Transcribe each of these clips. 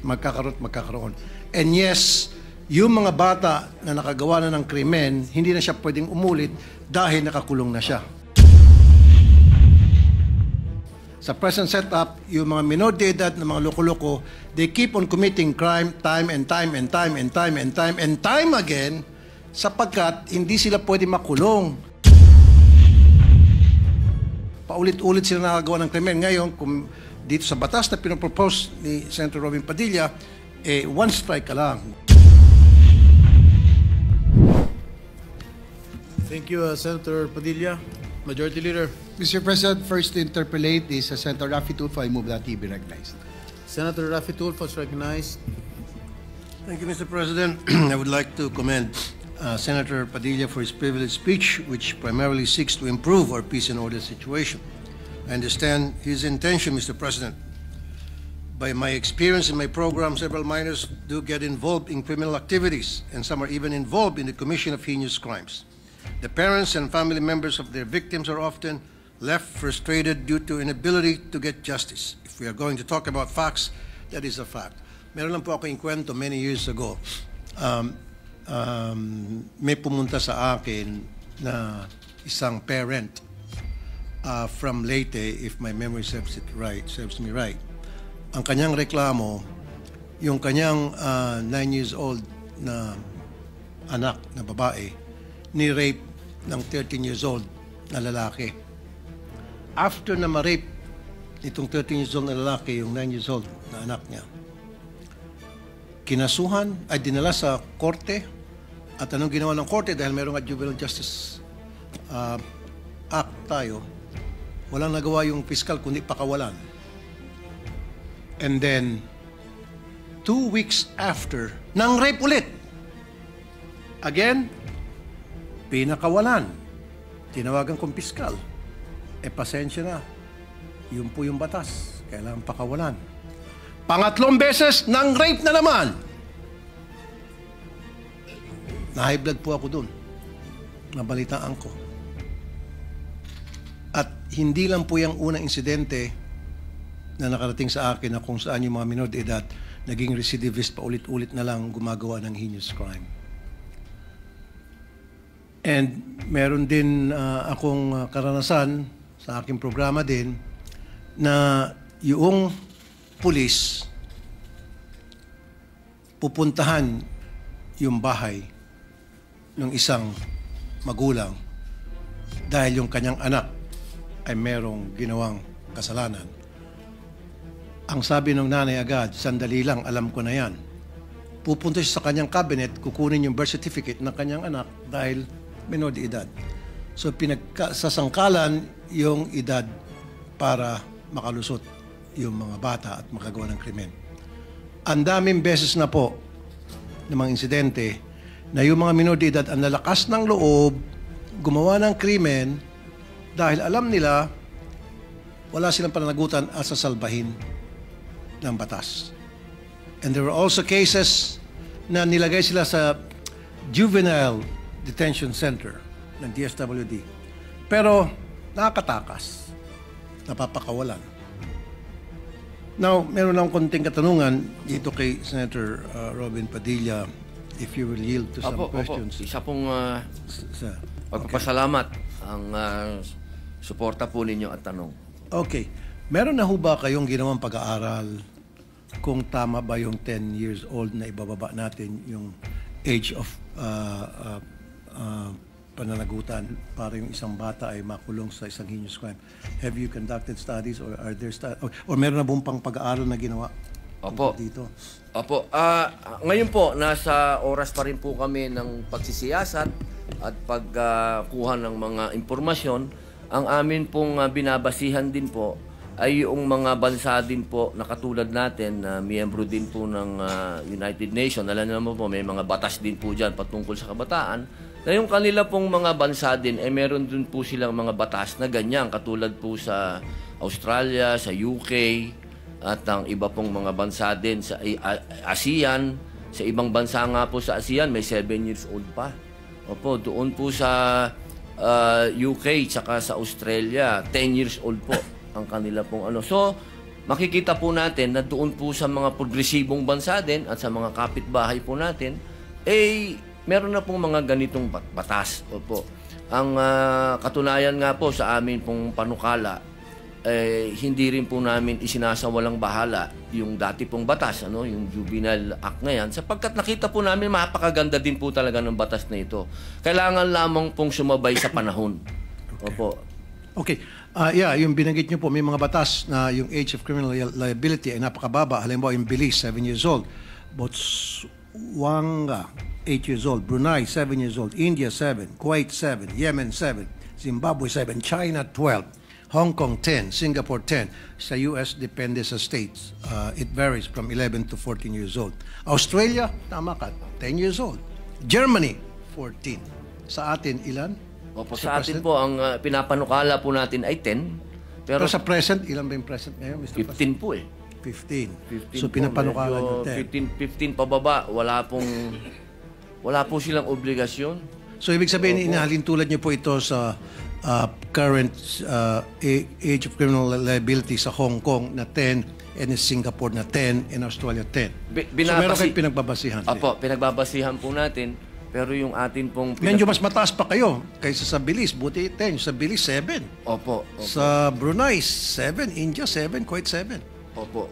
magkakaroon. And yes, yung mga bata na nakagawa na ng krimen, hindi na siya pwedeng umulit dahil nakakulong na siya. Sa present setup, yung mga minor de edad na mga loko-loko, they keep on committing crime time and time and time and time and time and time again sapagkat hindi sila pwede makulong. Paulit-ulit sila nakagawa ng krimen. Ngayon, kung dito sa batas na pinopropose ni Senator Robin Padilla, one strike ka lang. Thank you, Senator Padilla. Majority Leader. Mr. President, first to interpolate is Senator Raffy Tulfo. I move that he be recognized. Senator Raffy Tulfo is recognized. Thank you, Mr. President. I would like to commend Senator Padilla for his privileged speech, which primarily seeks to improve our peace and order situation. I understand his intention, Mr. President. By my experience in my program, several minors do get involved in criminal activities, and some are even involved in the commission of heinous crimes. The parents and family members of their victims are often left frustrated due to inability to get justice. If we are going to talk about facts, that is a fact. Meron lang po ako yung kwento many years ago. May pumunta sa akin na isang parent from Leyte, if my memory serves me right. Ang kanyang reklamo, yung kanyang 9 years old na anak na babae, ni-rape ng 13 years old na lalaki. After na ma-rape itong 13 years old na lalaki, yung 9 years old na anak niya, kinasuhan, ay dinala sa korte. At anong ginawa ng korte? Dahil mayroong Juvenile Justice Act tayo, walang nagawa yung fiscal kundi pakawalan. And then, 2 weeks after, nang rape ulit. Again, pinakawalan. Tinawagan kong piskal. Pasensya na. Yun po yung batas. Kailangan pakawalan. Pangatlong beses, nang rape na naman. Na-high blood po ako dun. Nabalitaan ko. At hindi lang po yung unang insidente na nakarating sa akin na kung saan yung mga minor de edad naging recidivist pa ulit-ulit na lang gumagawa ng heinous crime. And meron din akong karanasan sa aking programa din na yung pulis pupuntahan yung bahay ng isang magulang dahil yung kanyang anak ay merong ginawang kasalanan. Ang sabi ng nanay agad, sandali lang, alam ko na yan. Pupunta siya sa kanyang cabinet, kukunin yung birth certificate ng kanyang anak dahil minor de edad. So sasangkalan yung edad para makalusot yung mga bata at makagawa ng krimen. Ang daming beses na po ng mga insidente na yung mga minor de edad ang lalakas ng loob, gumawa ng krimen dahil alam nila wala silang pananagutan at sasalbahin ng batas. And there were also cases na nilagay sila sa juvenile detention center ng DSWD. Pero nakakatakas. Napapakawalan. Now, meron lang konting katanungan dito kay Senator Robin Padilla, if you will yield to some questions. Isa pong pagpapasalamat ang suporta po ninyo at tanong. Okay. Meron na ho ba kayong ginawang pag-aaral kung tama ba yung 10 years old na ibababa natin yung age of pananagutan para yung isang bata ay makulong sa isang heinous crime? Have you conducted studies or are there or meron na buong pang pag-aaral na ginawa dito? Opo. Ngayon po, nasa oras pa rin po kami ng pagsisiyasat at pagkuha ng mga impormasyon. Ang amin pong binabasihan din po ay yung mga bansa din po na katulad natin na miyembro din po ng United Nations. Alam naman po, may mga batas din po dyan patungkol sa kabataan. Na yung kanila pong mga bansa din, meron din po silang mga batas na ganyan. Katulad po sa Australia, sa UK, at ang iba pong mga bansa din sa ASEAN. Sa ibang bansa nga po sa ASEAN, may 7 years old pa. Opo, doon po sa UK, tsaka sa Australia, 10 years old po ang kanila pong ano. So, makikita po natin na doon po sa mga progresibong bansa din at sa mga kapitbahay po natin, meron na pong mga ganitong batas. Opo. Ang katunayan nga po sa amin pong panukala, hindi rin po namin isinasawalang bahala yung dati pong batas, yung Juvenile Act na yan, sapagkat nakita po namin mapakaganda din po talaga ng batas na ito. Kailangan lamang pong sumabay sa panahon. Opo. Okay. Yung binanggit niyo po, may mga batas na yung age of criminal liability ay napakababa. Halimbawa, yung Belize, 7 years old. Botswana, 8 years old. Brunei, 7 years old. India, 7. Kuwait, 7. Yemen, 7. Zimbabwe, 7. China, 12. Hong Kong, 10. Singapore, 10. Sa US, depende sa states. It varies from 11 to 14 years old. Australia, tama ka, 10 years old. Germany, 14. Sa atin, ilan? Opo, sa atin po, ang pinapanukala po natin ay 10. Pero sa present, ilan ba yung present ngayon, Mr. 15 po 15. 15 So, po, pinapanukala medyo nyo 10. 15 pababa, wala po silang obligasyon. So, ibig sabihin, inahalin tulad nyo po ito sa current age of criminal liability sa Hong Kong na 10, and in Singapore na 10, and Australia 10. So, meron kayong pinagbabasihan. Opo, pinagbabasihan po natin. Pero yung atin pong... Medyo mas mataas pa kayo kaysa sa Belize. Buti 10. Sa Belize, 7. Opo. Sa Brunei, 7. India, 7. Kuwait, 7. Opo.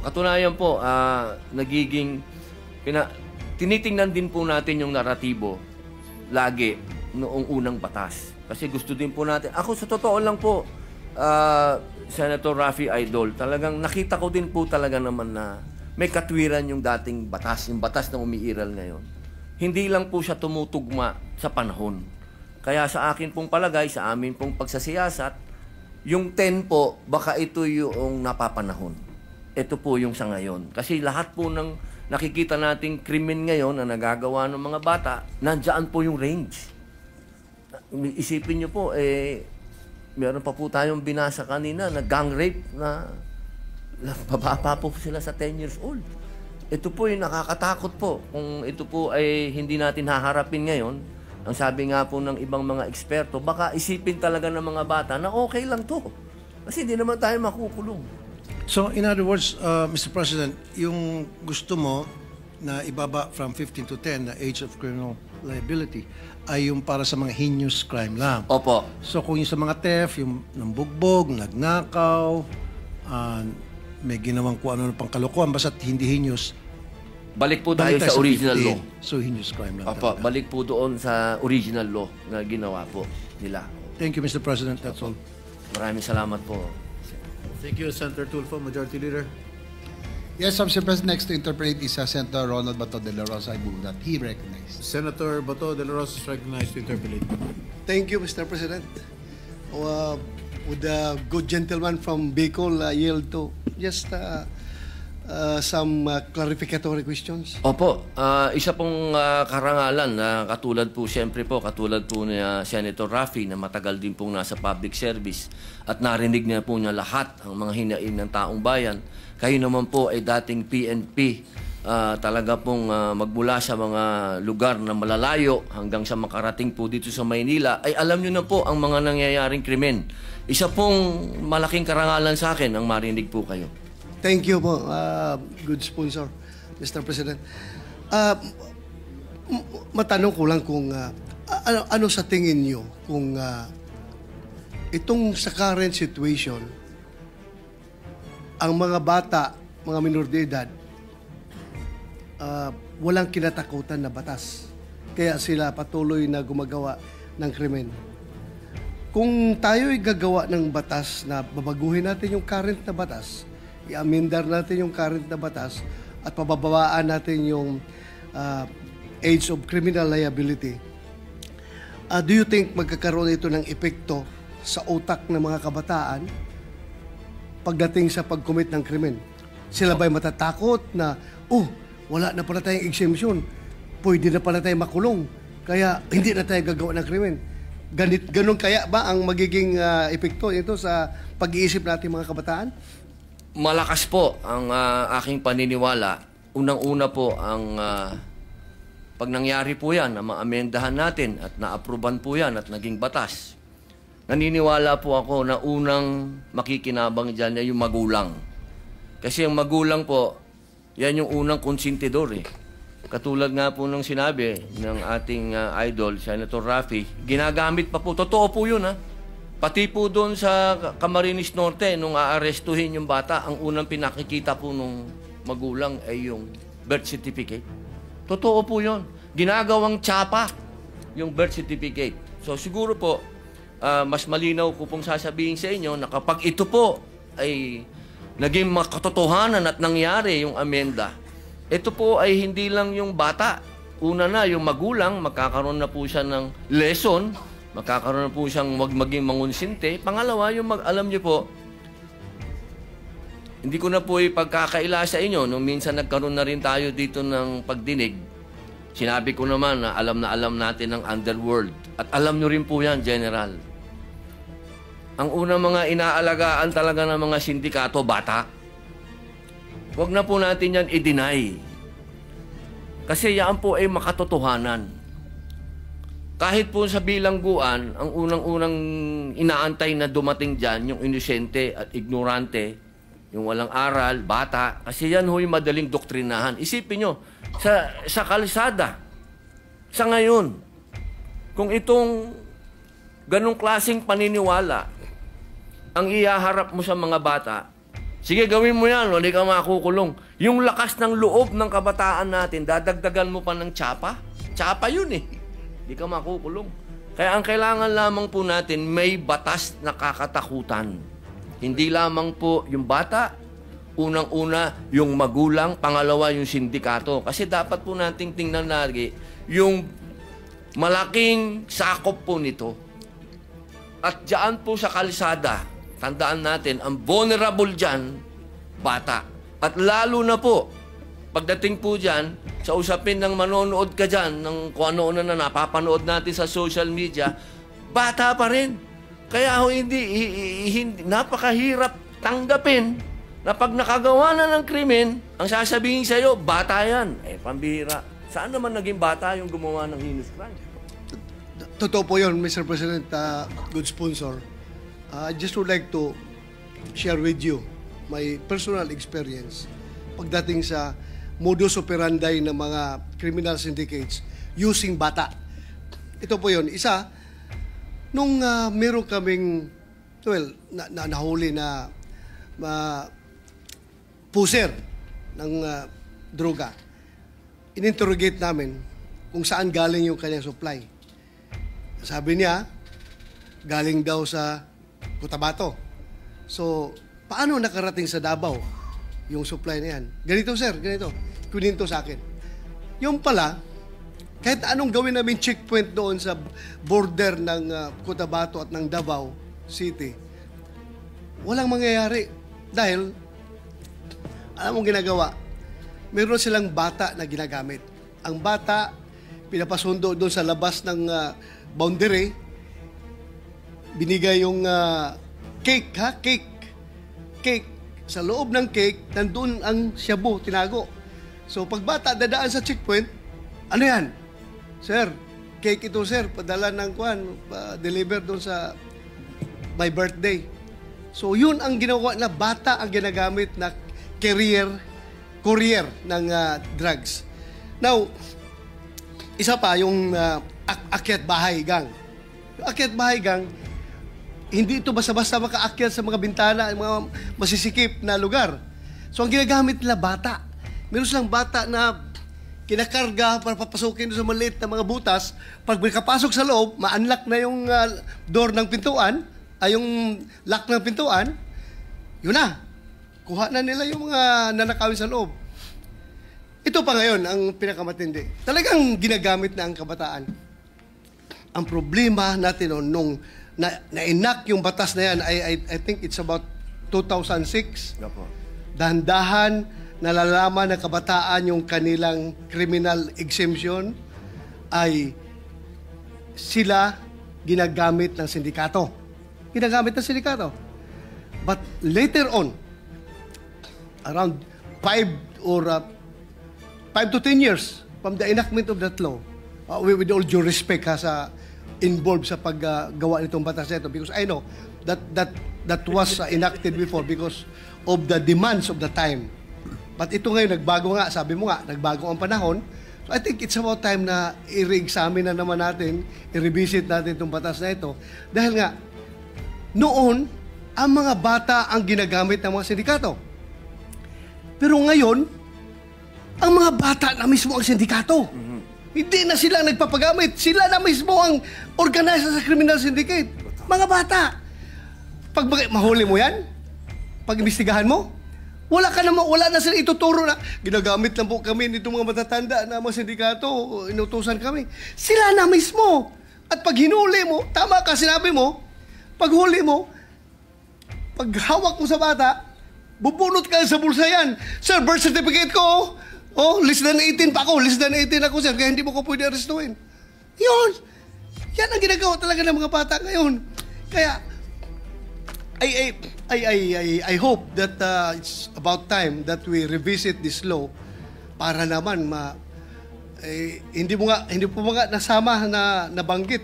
Katunayan po, tinitingnan din po natin yung naratibo lagi noong unang batas. Kasi gusto din po natin. Ako sa totoo lang po, Senator Raffy Idol, talagang nakita ko din po talaga naman na may katwiran yung dating batas, yung batas na umiiral ngayon. Hindi lang po siya tumutugma sa panahon. Kaya sa akin pong palagay, sa amin pong pagsasiyasat, yung 10 po, baka ito yung napapanahon. Ito po yung sa ngayon. Kasi lahat po ng nakikita nating krimen ngayon na nagagawa ng mga bata, nandiyan po yung range. Isipin nyo po, meron pa po tayong binasa kanina na gang rape na bababa po sila sa 10 years old. Ito po yung nakakatakot po. Kung ito po ay hindi natin haharapin ngayon, ang sabi nga po ng ibang mga eksperto, baka isipin talaga ng mga bata na okay lang to. Kasi hindi naman tayo makukulong. So, in other words, Mr. President, yung gusto mo na ibaba from 15 to 10 na age of criminal liability ay yung para sa mga heinous crime lang. Opo. So, kung yung sa mga theft, yung nambugbog, nagnakaw, may ginawang kung ano pang kalokohan, basta't hindi heinous, balik po tayo sa original 15. law. So, heinous crime lang Opo, talaga. balik po doon sa original law na ginawa po nila. Thank you, Mr. President. That's all. Maraming salamat po. Thank you, Senator Tulfo, Majority Leader. Yes, Mr. President, next to interpolate is Senator Ronald Bato de la Rosa. I move that he recognized. Senator Bato de la Rosa is recognized to interpolate. Thank you, Mr. President. Would the good gentleman from Bicol yield to just some clarificatory questions? Opo, isa pong karangalan na katulad po ni Senator Raffy na matagal din pong nasa public service at narinig niya po niya lahat ang mga hinaing ng taong bayan. Kayo naman po ay dating PNP, talaga pong magmula sa mga lugar na malalayo hanggang sa makarating po dito sa Maynila, ay alam niyo na po ang mga nangyayaring krimen. Isa pong malaking karangalan sa akin ang marinig po kayo. Thank you po, good sponsor, Mr. President. Matanong ko lang kung ano sa tingin niyo kung itong sa current situation, ang mga bata, mga minor de edad, walang kinatakutan na batas. Kaya sila patuloy na gumagawa ng krimen. Kung tayo'y gagawa ng batas na babaguhin natin yung current na batas, i-amendar natin yung current na batas at pababawaan natin yung age of criminal liability, do you think magkakaroon ito ng epekto sa utak ng mga kabataan pagdating sa pag-commit ng krimen? Sila ba'y matatakot na, wala na pala tayong exemption, pwede na pala tayong makulong, kaya hindi na tayo gagawa ng krimen? Ganun kaya ba ang magiging epekto ito sa pag-iisip natin mga kabataan? Malakas po ang aking paniniwala. Unang-una po ang pag nangyari po yan, na maamendahan natin at na-aproban po yan at naging batas. Naniniwala po ako na unang makikinabang dyan ay yung magulang. Kasi ang magulang po, yan yung unang konsentidor eh. Katulad nga po ng sinabi ng ating idol, Senator Raffy, ginagamit pa po. Totoo po yun ha. Pati po doon sa Camarines Norte, nung aarestuhin yung bata, ang unang pinakikita po nung magulang ay yung birth certificate. Totoo po yun. Ginagawang tsapa yung birth certificate. So siguro po, mas malinaw ko pong sasabihin sa inyo na kapag ito po ay naging makatotohanan at nangyari yung amenda, ito po ay hindi lang yung bata. Una na, yung magulang, magkakaroon na po siya ng lesson, magkakaroon na po siyang maging mangunsinte. Pangalawa, yung alam niyo po, hindi ko na po ipagkakaila sa inyo. Nung minsan nagkaroon na rin tayo dito ng pagdinig, sinabi ko naman na alam natin ng underworld. At alam nyo rin po yan, General. Ang unang mga inaalagaan talaga ng mga sindikato, bata. Huwag na po natin yan i-deny. Kasi yan po ay makatotohanan. Kahit po sa bilangguan, ang unang-unang inaantay na dumating dyan, yung inosente at ignorante, yung walang aral, bata, kasi yan ho'y madaling doktrinahan. Isipin nyo, sa kalsada, sa ngayon, kung itong ganong klaseng paniniwala ang ihaharap mo sa mga bata, sige, gawin mo yan, hindi ka makukulong. Yung lakas ng loob ng kabataan natin, dadagdagan mo pa ng tsapa? Tsapa yun eh. Hindi ka makukulong. Kaya ang kailangan lamang po natin, may batas na kakatakutan. Hindi lamang po yung bata, unang-una yung magulang, pangalawa yung sindikato. Kasi dapat po nating tingnan lagi yung malaking sakop po nito. At diyan po sa kalsada, tandaan natin, ang vulnerable dyan, bata. At lalo na po, pagdating po dyan, sa usapin ng manonood ka dyan, ng kung ano-ano na napapanood natin sa social media, bata pa rin. Kaya hindi napakahirap tanggapin na pag nakagawa na ng krimen, ang sasabihin sa'yo, bata yan. Eh, pambihira. Saan naman naging bata yung gumawa ng heinous crime? Totoo po yun, Mr. President, good sponsor. I just would like to share with you my personal experience pagdating sa modus operandi ng mga criminal syndicates using bata. Ito po yun. Isa, nung meron kaming, nahuli na puser ng droga, ininterrogate namin kung saan galing yung kanyang supply. Sabi niya, galing daw sa Cotabato. So, paano nakarating sa Davao yung supply na yan? Ganito, sir, ganito. Kuninto sa akin. Yung pala, kahit anong gawin namin checkpoint doon sa border ng Cotabato at ng Davao City, walang mangyayari. Dahil, alam mong ginagawa, meron silang bata na ginagamit. Ang bata, pinapasundo doon sa labas ng boundary, binigay yung cake, ha? Cake. Sa loob ng cake, nandun ang shabu, tinago. So, pag bata dadaan sa checkpoint, ano yan? Sir, cake ito, sir. Padala ng deliver doon sa my birthday. So, yun ang ginawa na bata ang ginagamit na courier ng drugs. Now, isa pa, yung akyat bahay gang. Yung akyat bahay gang, hindi ito basta-basta makaakyat sa mga bintana, mga masisikip na lugar. So, ang ginagamit nila bata. Meron silang bata na kinakarga para papasukin sa maliit na mga butas. Pag may kapasok sa loob, ma-unlock na yung door ng pintuan, yung lock ng pintuan, yun na. Kuha na nila yung mga nanakawin sa loob. Ito pa ngayon ang pinakamatindi. Talagang ginagamit na ang kabataan. Ang problema natin nung na-enact yung batas na yan, I think it's about 2006. Dahan-dahan, nalalaman ng kabataan yung kanilang criminal exemption ay sila ginagamit ng sindikato. But later on, around 5 to 10 years from the enactment of that law, with all due respect sa involved sa paggawa nitong batas nito, because I know that was enacted before because of the demands of the time. But ito ngayon, nagbago nga, sabi mo nga, nagbago ang panahon. So I think it's about time na i-re-examine na naman natin, i-revisit natin itong batas na ito. Dahil nga, noon, ang mga bata ang ginagamit ng mga sindikato. Pero ngayon, ang mga bata na mismo ang sindikato. Hindi na sila nagpapagamit. Sila na mismo ang organizer sa criminal syndicate. Mga bata. Pag mahuli mo yan, pag imbestigahan mo, wala na sila ituturo na ginagamit lang po kami nitong mga matatanda na mga sindikato, inutusan kami. Sila na mismo. At pag hinuli mo, tama ka, sinabi mo, pag huli mo, pag hawak mo sa bata, bubunot ka sa bulsa yan. Sir, birth certificate ko, less than 18 pa ako, less than 18 ako, sir, kaya hindi mo ko pwede arestuin. Yun. Yan ang ginagawa talaga ng mga bata ngayon. Kaya, I hope that it's about time that we revisit this law para naman hindi po mga nasama na nabanggit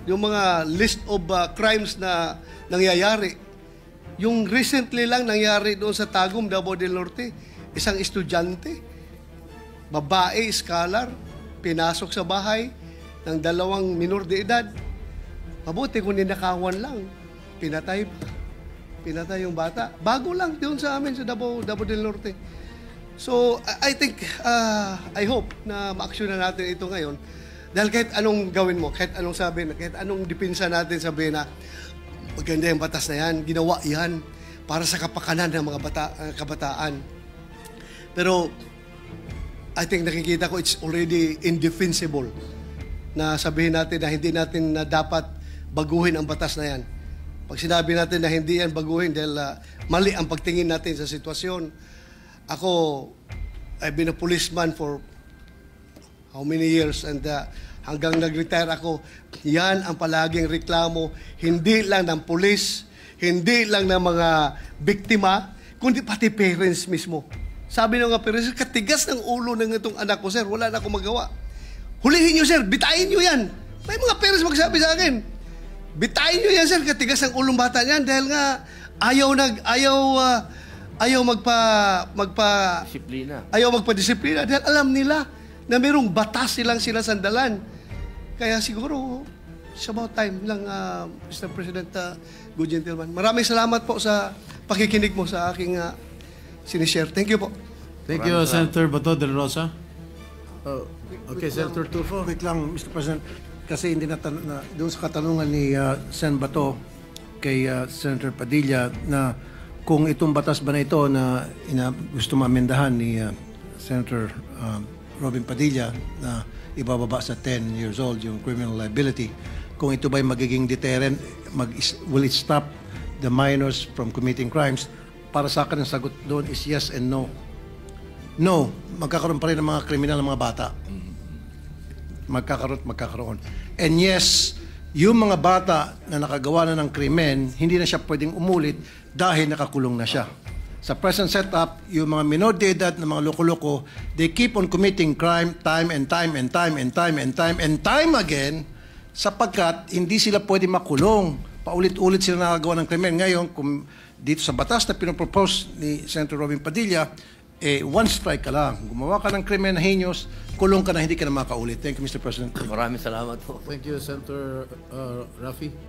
yung mga list of crimes na nangyayari. Yung recently lang nangyari doon sa Tagum, Davao del Norte, isang estudyante, babae, scholar, pinasok sa bahay ng 2 minor de edad. Mabuti kung ninakawan lang, pinatay yung bata. Bago lang doon sa amin sa Davao del Norte. So, I think, I hope na ma-action na natin ito ngayon. Dahil kahit anong gawin mo, kahit anong sabihin, kahit anong dipinsa natin sabihin na maganda yung batas na yan, ginawa yan para sa kapakanan ng mga kabataan. Pero, I think nakikita ko it's already indefensible na sabihin natin na hindi natin na dapat baguhin ang batas na yan. Pag sinabi natin na hindi yan baguhin dahil mali ang pagtingin natin sa sitwasyon. Ako, I've been a policeman for how many years and hanggang nag-retire ako, yan ang palaging reklamo, hindi lang ng pulis, hindi lang ng mga biktima, kundi pati parents mismo. Sabi ng mga parents, katigas ng ulo ng itong anak ko, sir, wala na akong magawa. Hulihin nyo, sir, bitain nyo yan. May mga parents magsabi sa akin, bitain nyo yan, sir, katigas ng ulong bata niyan dahil nga ayaw magpa-disiplina dahil alam nila na mayroong batas silang sinasandalan. Kaya siguro, it's about time lang, Mr. President, good gentleman. Maraming salamat po sa pakikinig mo sa aking sinishare. Thank you po. Thank you, Senator Bato de la Rosa. Okay, Senator Tulfo. Wait lang, Mr. President. Kasi hindi doon sa katanungan ni Sen Bato kay Senator Padilla na kung itong batas ba na ito na gusto maamendahan ni Senator Robin Padilla na ibababa sa 10 years old yung criminal liability, kung ito ba'y magiging deterrent, will it stop the minors from committing crimes? Para sa akin, ang sagot doon is yes and no. No, magkakaroon pa rin ng mga kriminal ng mga bata. Magkakaroon. And yes, yung mga bata na nakagawa na ng krimen, hindi na siya pwedeng umulit dahil nakakulong na siya. Sa present setup, yung mga minor de edad na mga loko-loko, they keep on committing crime time and time again sapagkat hindi sila pwede makulong. Paulit-ulit sila nakagawa ng krimen. Ngayon, kung dito sa batas na pinopropose ni Senator Robin Padilla, one strike ka lang. Gumawa ka ng krimen na heinous, kulong ka na, hindi ka na makaulit. Thank you, Mr. President. Maraming salamat po. Thank you, Senator Rafi.